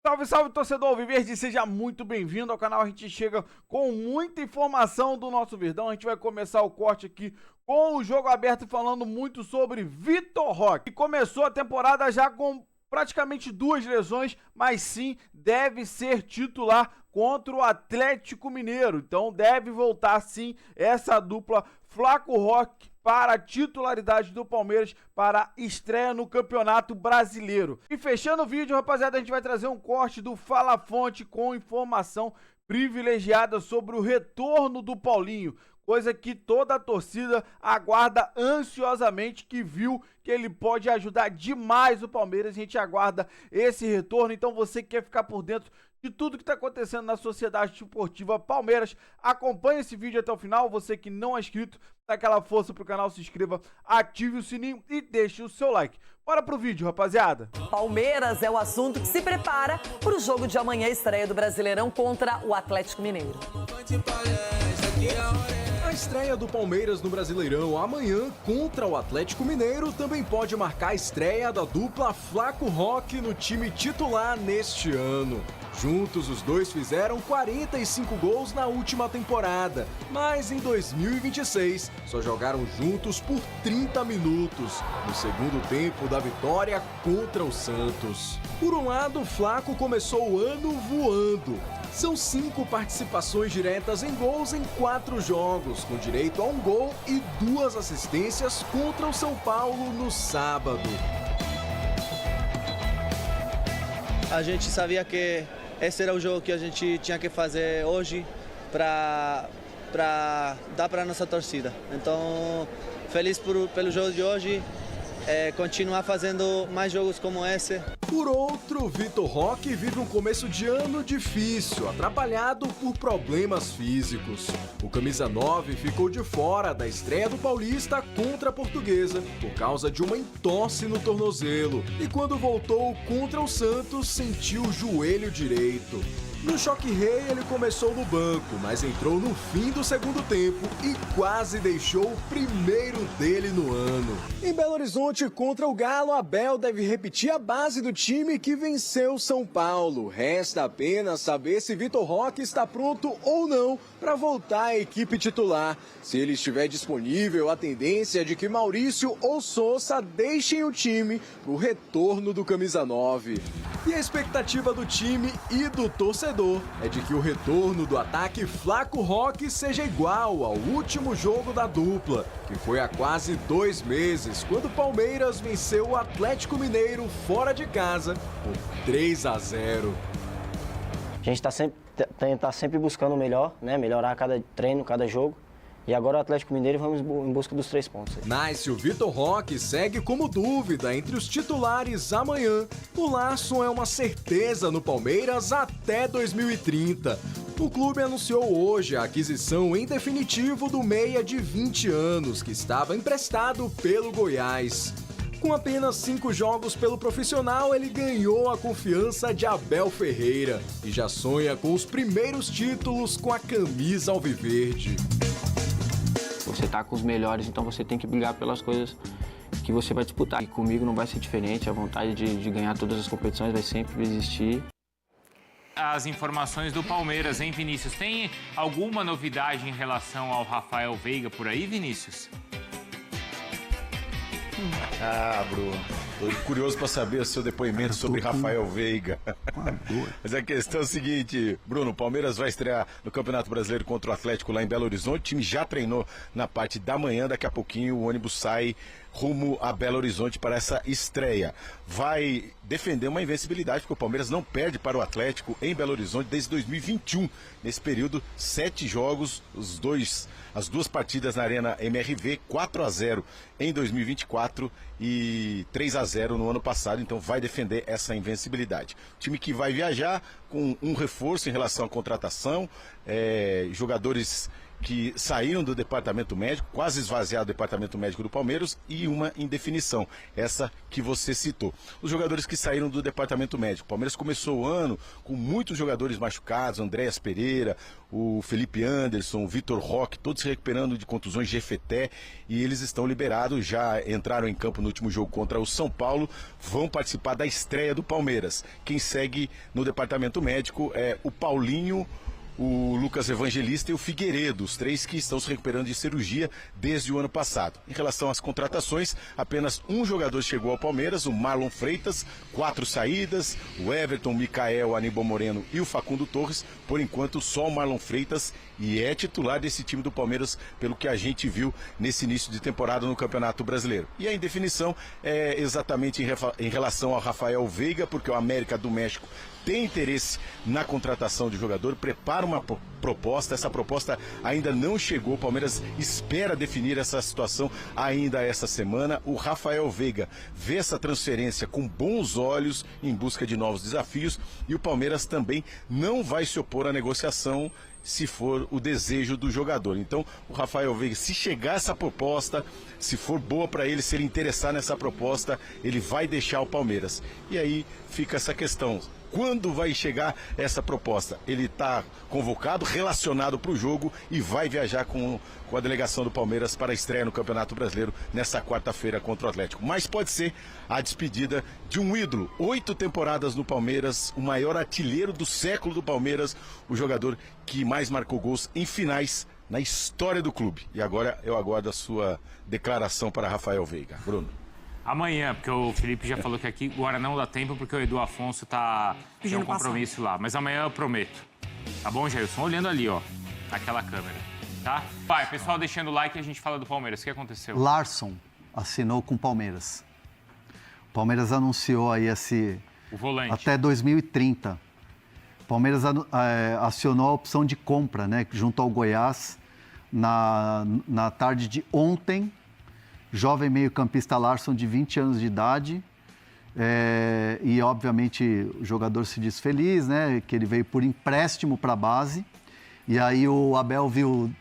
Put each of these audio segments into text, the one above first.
Salve, salve, torcedor alviverde, seja muito bem-vindo ao canal. A gente chega com muita informação do nosso Verdão. A gente vai começar o corte aqui com o jogo aberto, falando muito sobre Vitor Roque, que começou a temporada já com praticamente 2 lesões, mas sim deve ser titular contra o Atlético Mineiro. Então deve voltar sim essa dupla Flaco Roque para a titularidade do Palmeiras para a estreia no Campeonato Brasileiro. E fechando o vídeo, rapaziada, a gente vai trazer um corte do Fala Fonte com informação privilegiada sobre o retorno do Paulinho, coisa que toda a torcida aguarda ansiosamente, que viu que ele pode ajudar demais o Palmeiras. A gente aguarda esse retorno, então você que quer ficar por dentro de tudo que está acontecendo na Sociedade Esportiva Palmeiras, acompanhe esse vídeo até o final. Você que não é inscrito, dá aquela força pro canal, se inscreva, ative o sininho e deixe o seu like. Bora pro vídeo, rapaziada. Palmeiras é o assunto que se prepara para o jogo de amanhã, estreia do Brasileirão contra o Atlético Mineiro. A estreia do Palmeiras no Brasileirão amanhã contra o Atlético Mineiro também pode marcar a estreia da dupla Flaco Roque no time titular neste ano. Juntos, os dois fizeram 45 gols na última temporada, mas em 2026 só jogaram juntos por 30 minutos, no segundo tempo da vitória contra o Santos. Por um lado, Flaco começou o ano voando. São 5 participações diretas em gols em 4 jogos, com direito a 1 gol e 2 assistências contra o São Paulo no sábado. A gente sabia que esse era o jogo que a gente tinha que fazer hoje para dar para a nossa torcida. Então, feliz pelo jogo de hoje. Continuar fazendo mais jogos como esse. Por outro, Vitor Roque vive um começo de ano difícil, atrapalhado por problemas físicos. O camisa 9 ficou de fora da estreia do Paulista contra a Portuguesa por causa de uma entorse no tornozelo. E quando voltou contra o Santos, sentiu o joelho direito. No Choque Rei, ele começou no banco, mas entrou no fim do segundo tempo e quase deixou o primeiro dele no ano. Em Belo Horizonte, contra o Galo, Abel deve repetir a base do time que venceu São Paulo. Resta apenas saber se Vitor Roque está pronto ou não para voltar à equipe titular. Se ele estiver disponível, a tendência é de que Maurício ou Sousa deixem o time para o retorno do camisa 9. E a expectativa do time e do torcedor é de que o retorno do ataque Flaco Roque seja igual ao último jogo da dupla, que foi há quase 2 meses, quando o Palmeiras venceu o Atlético Mineiro fora de casa por 3-0. A gente tá sempre buscando o melhor, né? Melhorar cada treino, cada jogo. E agora o Atlético Mineiro, vamos em busca dos 3 pontos. Mas se o Vitor Roque segue como dúvida entre os titulares amanhã, o Larson é uma certeza no Palmeiras até 2030. O clube anunciou hoje a aquisição em definitivo do meia de 20 anos, que estava emprestado pelo Goiás. Com apenas 5 jogos pelo profissional, ele ganhou a confiança de Abel Ferreira e já sonha com os primeiros títulos com a camisa alviverde. Você tá com os melhores, então você tem que brigar pelas coisas que você vai disputar. E comigo não vai ser diferente, a vontade de ganhar todas as competições vai sempre existir. As informações do Palmeiras, hein, Vinícius? Tem alguma novidade em relação ao Rafael Veiga por aí, Vinícius? Ah, Bruno, tô curioso para saber o seu depoimento sobre Rafael Veiga. Mas a questão é o seguinte, Bruno, o Palmeiras vai estrear no Campeonato Brasileiro contra o Atlético lá em Belo Horizonte. O time já treinou na parte da manhã, daqui a pouquinho o ônibus sai rumo a Belo Horizonte para essa estreia. Vai defender uma invencibilidade, porque o Palmeiras não perde para o Atlético em Belo Horizonte desde 2021. Nesse período, 7 jogos, as 2 partidas na Arena MRV, 4-0 em 2024 e 3-0 no ano passado, então vai defender essa invencibilidade. Time que vai viajar com um reforço em relação à contratação, jogadores que saíram do departamento médico, quase esvaziado o departamento médico do Palmeiras, e uma indefinição, essa que você citou. Os jogadores que saíram do departamento médico. O Palmeiras começou o ano com muitos jogadores machucados, Andréas Pereira, o Felipe Anderson, o Vitor Roque, todos se recuperando de contusões de Jefeté, e eles estão liberados, já entraram em campo no último jogo contra o São Paulo, vão participar da estreia do Palmeiras. Quem segue no departamento médico é o Paulinho, o Lucas Evangelista e o Figueiredo, os três que estão se recuperando de cirurgia desde o ano passado. Em relação às contratações, apenas um jogador chegou ao Palmeiras, o Marlon Freitas, 4 saídas, o Everton, o Micael, o Aníbal Moreno e o Facundo Torres. Por enquanto, só o Marlon Freitas, e é titular desse time do Palmeiras, pelo que a gente viu nesse início de temporada no Campeonato Brasileiro. E a indefinição é exatamente em relação ao Rafael Veiga, porque o América do México tem interesse na contratação de jogador, prepara uma proposta, essa proposta ainda não chegou, o Palmeiras espera definir essa situação ainda essa semana. O Rafael Veiga vê essa transferência com bons olhos, em busca de novos desafios, e o Palmeiras também não vai se opor à negociação se for o desejo do jogador. Então, o Rafael Veiga, se chegar essa proposta, se for boa para ele, se ele interessar nessa proposta, ele vai deixar o Palmeiras. E aí fica essa questão. Quando vai chegar essa proposta? Ele está convocado, relacionado para o jogo e vai viajar com a delegação do Palmeiras para a estreia no Campeonato Brasileiro nessa quarta-feira contra o Atlético. Mas pode ser a despedida de um ídolo. 8 temporadas no Palmeiras, o maior artilheiro do século do Palmeiras, o jogador que mais marcou gols em finais na história do clube. E agora eu aguardo a sua declaração para Rafael Veiga. Bruno. Amanhã, porque o Felipe já falou que aqui agora não dá tempo, porque o Edu Afonso tem um compromisso lá. Mas amanhã eu prometo. Tá bom, Jailson? Olhando ali, ó, naquela câmera, tá? Vai, pessoal deixando o like e a gente fala do Palmeiras. O que aconteceu? Larson assinou com o Palmeiras. O Palmeiras anunciou aí o volante. até 2030. O Palmeiras acionou a opção de compra, né, junto ao Goiás, na tarde de ontem. Jovem meio-campista Larson, de 20 anos de idade. E, obviamente, o jogador se diz feliz, né? Que ele veio por empréstimo para a base. E aí o Abel viu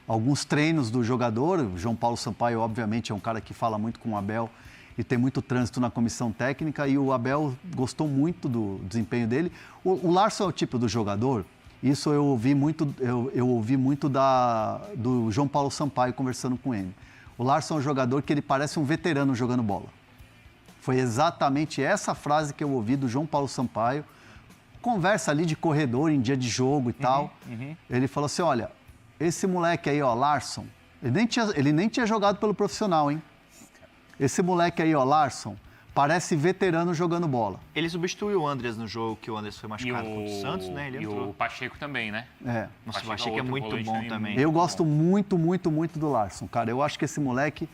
alguns treinos do jogador. O João Paulo Sampaio, obviamente, é um cara que fala muito com o Abel e tem muito trânsito na comissão técnica. E o Abel gostou muito do desempenho dele. O Larson é o tipo do jogador... Isso eu ouvi muito, eu ouvi muito do João Paulo Sampaio conversando com ele. O Larson é um jogador que ele parece um veterano jogando bola. Foi exatamente essa frase que eu ouvi do João Paulo Sampaio. Conversa ali de corredor em dia de jogo e tal. Ele falou assim, olha, esse moleque aí, ó, Larson, ele nem tinha jogado pelo profissional, hein? Esse moleque aí, ó, Larson, parece veterano jogando bola. Ele substituiu o Andreas no jogo, que o Andreas foi machucado contra o Santos, né? Ele entrou. E o Pacheco também, né? Nossa, o Pacheco é muito bom também. Eu gosto muito, muito, muito do Larson, cara. Eu acho que esse moleque...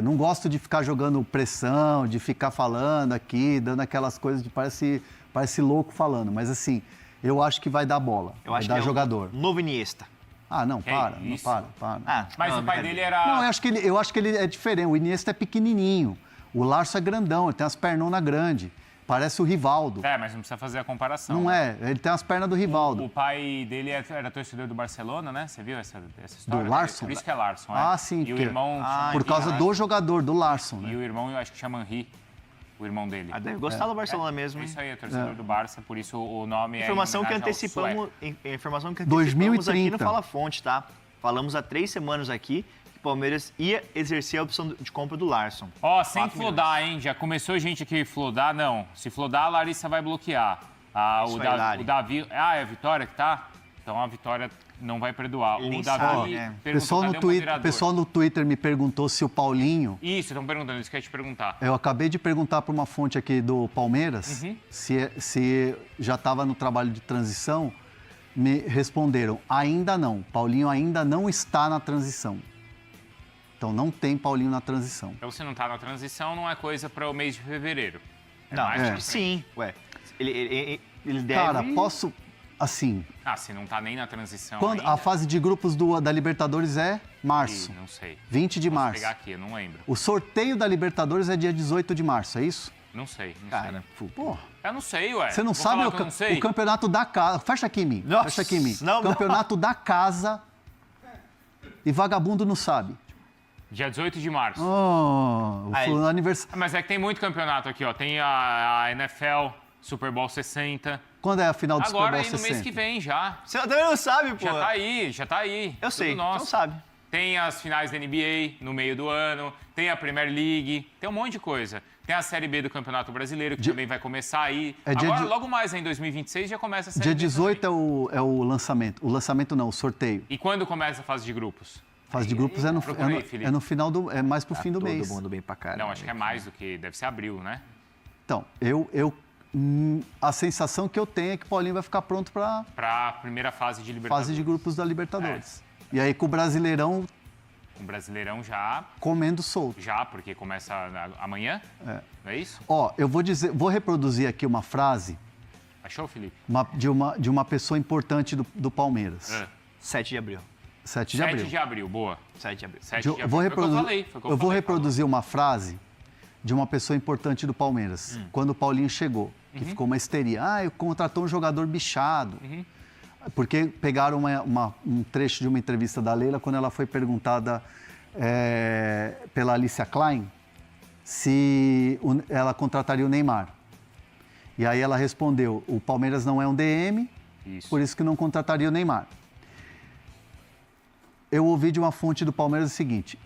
não gosto de ficar jogando pressão, de ficar falando aqui, dando aquelas coisas de parece louco falando. Mas, assim, eu acho que vai dar bola. Vai dar jogador. Novo Iniesta. Ah, não, para. Mas o pai dele era... Não, eu acho que ele é diferente. O Iniesta é pequenininho. O Larson é grandão, ele tem as pernonas grandes. Parece o Rivaldo. Mas não precisa fazer a comparação. Não é, ele tem as pernas do Rivaldo. O pai dele era torcedor do Barcelona, né? Você viu essa história? Do Larson? Por isso que é Larson, sim. E o irmão... por causa do jogador, do Larson, né? E o irmão, eu acho que chama Henry, o irmão dele. Deve gostar do Barcelona mesmo, hein? Isso aí, é torcedor do Barça, por isso o nome informação é que antecipamos 2030. aqui no Fala Fonte, tá? Falamos há 3 semanas aqui que o Palmeiras ia exercer a opção de compra do Larson. Sem flodar, hein? Já começou gente aqui flodar, não. Se flodar, a Larissa vai bloquear. O Davi... é a Vitória que tá? Então a Vitória não vai perdoar. O Davi pessoal no Twitter me perguntou se o Paulinho... Isso, estão perguntando, isso que eu ia te perguntar. Eu acabei de perguntar para uma fonte aqui do Palmeiras se já estava no trabalho de transição. Me responderam, ainda não. Paulinho ainda não está na transição. Então não tem Paulinho na transição. Então se não está na transição, não é coisa para o mês de fevereiro. Acho que sim. Ué, ele deve... Cara, posso... Assim... se não está nem na transição ainda. A fase de grupos da Libertadores é março. Não sei. 20 de março. Vou pegar aqui, eu não lembro. O sorteio da Libertadores é dia 18 de março, é isso? Não sei. Cara, Porra. Eu não sei, ué. Você não Vou sabe falar que eu não sei? o campeonato da casa. Fecha aqui em mim. Nossa, Fecha aqui em mim. não. Campeonato da casa. E vagabundo não sabe. Dia 18 de março. O aniversário. Mas é que tem muito campeonato aqui, ó. Tem a NFL, Super Bowl 60. Quando é a final do Super Agora Bowl aí no 60? mês que vem já. Você também não sabe, pô. Já tá aí. Eu sei, Tudo nosso. não sabe. Tem as finais da NBA no meio do ano, tem a Premier League, tem um monte de coisa. Tem a Série B do Campeonato Brasileiro, que também vai começar aí. Agora, logo mais, em 2026, já começa a Série Dia B 18 é o lançamento. O lançamento não, o sorteio. E quando começa a fase de grupos? Fase de grupos é no final do... É mais pro fim do mês. Todo mundo bem pra caramba. Não, acho que é mais do que... Deve ser abril, né? Então, a sensação que eu tenho é que o Paulinho vai ficar pronto para a primeira fase de Libertadores. Fase de grupos da Libertadores. E aí com o Brasileirão... O Brasileirão já... Comendo solto. Já, porque começa amanhã, não é isso? Ó, eu vou reproduzir aqui uma frase... Achou, Felipe? De uma pessoa importante do Palmeiras. 7 de abril. 7 de abril. 7 de abril, boa. 7 de abril. 7 de abril. Eu vou reproduzir uma frase de uma pessoa importante do Palmeiras, quando o Paulinho chegou, que ficou uma histeria. Contratou um jogador bichado. Porque pegaram um trecho de uma entrevista da Leila quando ela foi perguntada pela Alicia Klein se ela contrataria o Neymar. E aí ela respondeu, o Palmeiras não é um DM, por isso que não contrataria o Neymar. Eu ouvi de uma fonte do Palmeiras o seguinte,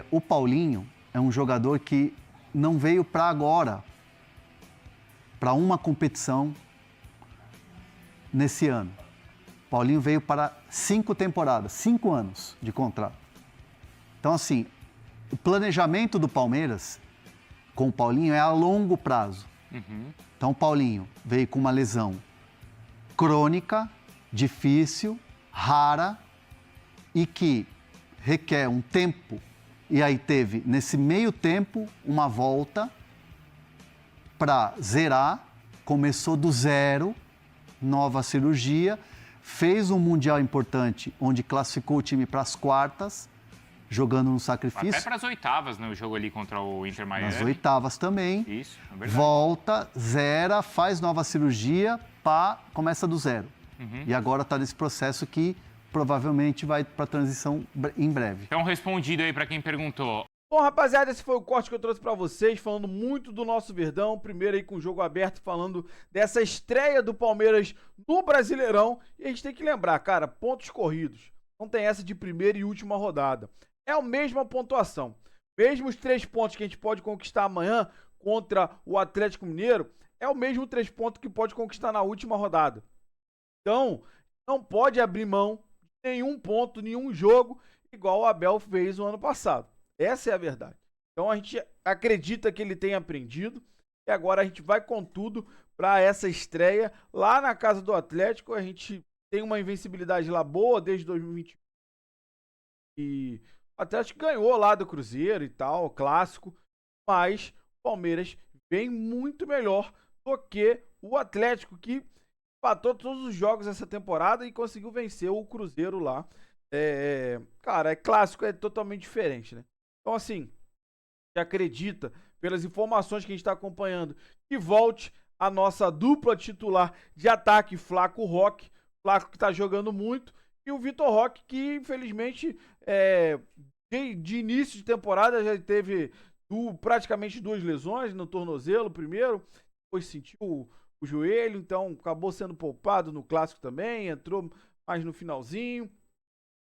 o Paulinho é um jogador que não veio para agora, para uma competição nesse ano. Paulinho veio para 5 temporadas, 5 anos de contrato. Então, assim, o planejamento do Palmeiras com o Paulinho é a longo prazo. Então, o Paulinho veio com uma lesão crônica, difícil, rara e que requer um tempo. E aí teve, nesse meio tempo, uma volta para zerar, começou do zero, nova cirurgia, fez um Mundial importante, onde classificou o time para as quartas, jogando no sacrifício. Até para as oitavas, né? O jogo ali contra o Inter Miami. Nas oitavas também. Isso, é verdade. Volta, zera, faz nova cirurgia, começa do zero. E agora está nesse processo que provavelmente vai para a transição em breve. Então, respondido aí para quem perguntou. Bom, rapaziada, esse foi o corte que eu trouxe pra vocês, falando muito do nosso Verdão, primeiro aí com o jogo aberto, falando dessa estreia do Palmeiras no Brasileirão, e a gente tem que lembrar, cara, pontos corridos, não tem essa de primeira e última rodada, é a mesma pontuação, mesmo os 3 pontos que a gente pode conquistar amanhã contra o Atlético Mineiro, é o mesmo 3 pontos que pode conquistar na última rodada, então não pode abrir mão de nenhum ponto, nenhum jogo, igual o Abel fez no ano passado. Essa é a verdade. Então a gente acredita que ele tem aprendido e agora a gente vai com tudo para essa estreia lá na casa do Atlético. A gente tem uma invencibilidade lá boa desde 2021. E o Atlético ganhou lá do Cruzeiro e tal, clássico, mas o Palmeiras vem muito melhor do que o Atlético, que empatou todos os jogos essa temporada e conseguiu vencer o Cruzeiro lá. Cara, é clássico, é totalmente diferente, né? Então, assim, você acredita, pelas informações que a gente está acompanhando, que volte a nossa dupla titular de ataque, Flaco Roque. Flaco que está jogando muito, e o Vitor Roque, que infelizmente, de início de temporada, já teve praticamente 2 lesões no tornozelo primeiro, depois sentiu o joelho, então acabou sendo poupado no clássico também, entrou mais no finalzinho.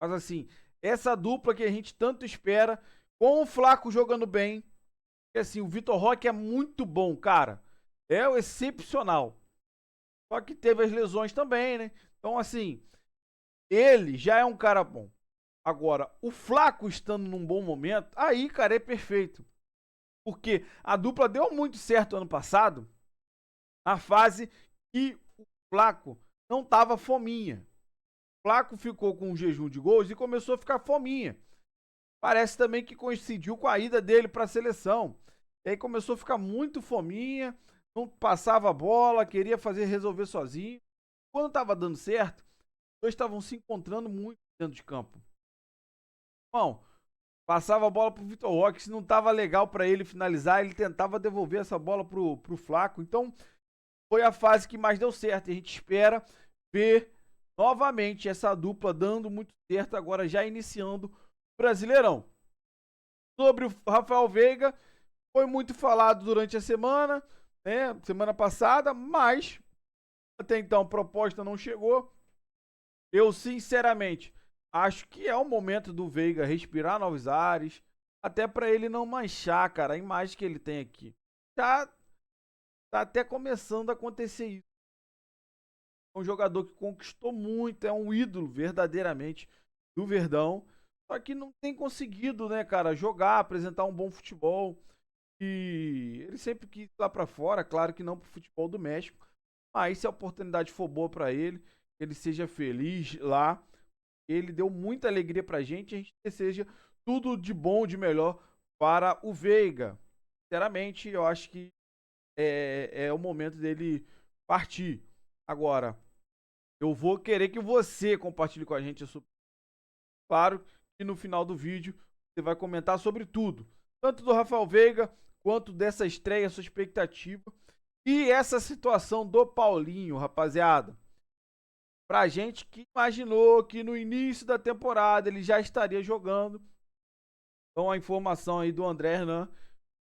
Mas assim, essa dupla que a gente tanto espera, com o Flaco jogando bem, e assim, o Vitor Roque é muito bom, cara. É excepcional. Só que teve as lesões também, né? Então, assim, ele já é um cara bom. Agora, o Flaco estando num bom momento, aí, cara, é perfeito. Porque a dupla deu muito certo ano passado, na fase que o Flaco não tava fominha. O Flaco ficou com um jejum de gols e começou a ficar fominha. Parece também que coincidiu com a ida dele para a seleção. E aí começou a ficar muito fominha, não passava a bola, queria resolver sozinho. Quando estava dando certo, os dois estavam se encontrando muito dentro de campo. Bom, passava a bola pro Vitor Roque, se não tava legal para ele finalizar, ele tentava devolver essa bola pro Flaco. Então, foi a fase que mais deu certo. A gente espera ver novamente essa dupla dando muito certo, agora já iniciando o Brasileirão. Sobre o Rafael Veiga, foi muito falado durante a semana, né? Semana passada, mas até então a proposta não chegou. Eu, sinceramente, acho que é o momento do Veiga respirar novos ares, até para ele não manchar, cara, a imagem que ele tem aqui. Já tá até começando a acontecer isso. É um jogador que conquistou muito, é um ídolo verdadeiramente do Verdão, só que não tem conseguido, né, cara, jogar, apresentar um bom futebol. E ele sempre quis ir lá pra fora, claro que não pro futebol do México, mas se a oportunidade for boa pra ele, ele seja feliz lá. Ele deu muita alegria pra gente, a gente deseja tudo de bom, de melhor para o Veiga. Sinceramente, eu acho que é o momento dele partir. Agora, eu vou querer que você compartilhe com a gente a sua. Claro que no final do vídeo você vai comentar sobre tudo, tanto do Rafael Veiga quanto dessa estreia, sua expectativa e essa situação do Paulinho, rapaziada. Pra gente que imaginou que no início da temporada ele já estaria jogando. Então a informação aí do André Hernan,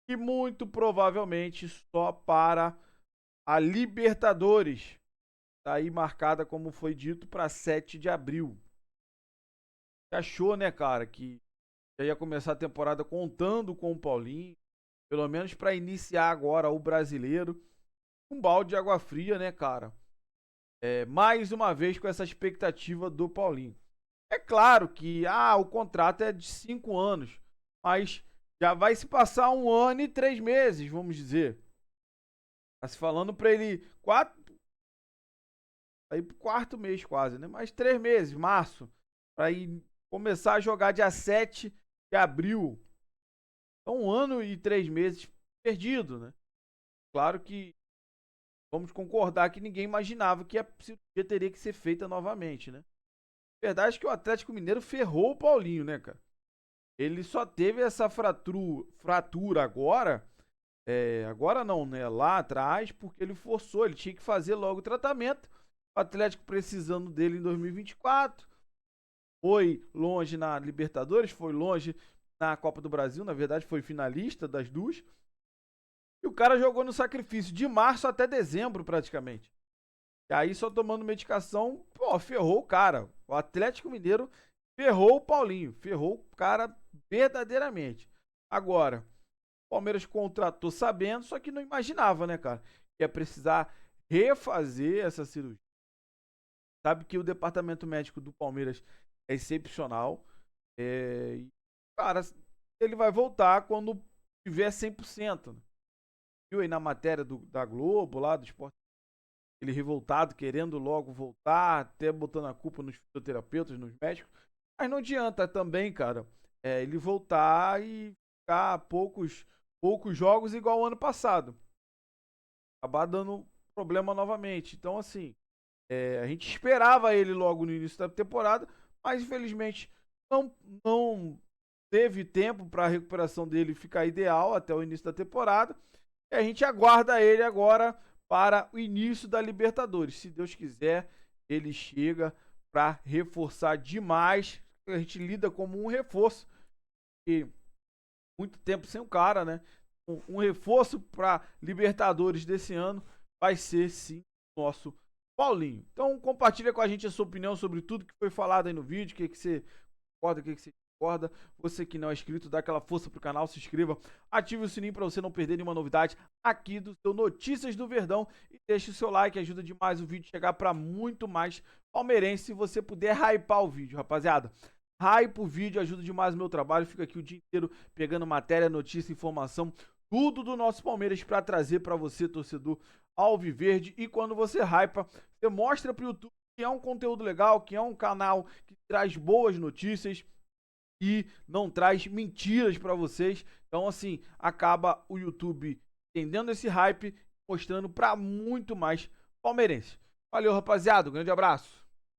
que muito provavelmente só para a Libertadores. Tá aí marcada, como foi dito, para 7 de abril. Achou, né, cara, que já ia começar a temporada contando com o Paulinho, pelo menos para iniciar agora o Brasileiro. Um balde de água fria, né, cara? Mais uma vez com essa expectativa do Paulinho. É claro que o contrato é de 5 anos, mas já vai se passar 1 ano e 3 meses, vamos dizer. Tá se falando para ele aí pro 4º mês quase, né? Mais 3 meses, março, para ir começar a jogar dia 7 de abril. Então 1 ano e 3 meses perdido, né? Claro que vamos concordar que ninguém imaginava que a cirurgia teria que ser feita novamente, né? Verdade é que o Atlético Mineiro ferrou o Paulinho, né, cara? Ele só teve essa fratura agora, agora não, né? Lá atrás, porque ele forçou, ele tinha que fazer logo o tratamento. O Atlético precisando dele em 2024. Foi longe na Libertadores, foi longe na Copa do Brasil, na verdade foi finalista das duas. E o cara jogou no sacrifício de março até dezembro praticamente. E aí só tomando medicação, ferrou o cara. O Atlético Mineiro ferrou o Paulinho, ferrou o cara verdadeiramente. Agora, o Palmeiras contratou sabendo, só que não imaginava, né, cara, que ia precisar refazer essa cirurgia. Sabe que o departamento médico do Palmeiras é excepcional. Cara, ele vai voltar quando tiver 100%. Né? Viu aí na matéria da Globo, lá do Esporte, ele revoltado, querendo logo voltar, até botando a culpa nos fisioterapeutas, nos médicos. Mas não adianta também, cara, ele voltar e ficar poucos jogos igual o ano passado. Acabar dando problema novamente. Então, assim, a gente esperava ele logo no início da temporada, mas infelizmente não teve tempo para a recuperação dele ficar ideal até o início da temporada. E a gente aguarda ele agora para o início da Libertadores. Se Deus quiser, ele chega para reforçar demais. A gente lida como um reforço. E muito tempo sem o cara, né? Um reforço para Libertadores desse ano vai ser, sim, nosso Paulinho. Então compartilha com a gente a sua opinião sobre tudo que foi falado aí no vídeo. O que você concorda, o que você discorda. Você que não é inscrito, dá aquela força pro canal, se inscreva, ative o sininho para você não perder nenhuma novidade aqui do seu Notícias do Verdão e deixe o seu like, ajuda demais o vídeo chegar para muito mais palmeirense. Se você puder hypar o vídeo, rapaziada, hype o vídeo, ajuda demais o meu trabalho. Fica aqui o dia inteiro pegando matéria, notícia, informação, tudo do nosso Palmeiras para trazer para você, torcedor alviverde. E quando você hypa, você mostra pro YouTube que é um conteúdo legal, que é um canal que traz boas notícias e não traz mentiras para vocês. Então, assim, acaba o YouTube entendendo esse hype, mostrando para muito mais palmeirenses. Valeu, rapaziada. Um grande abraço.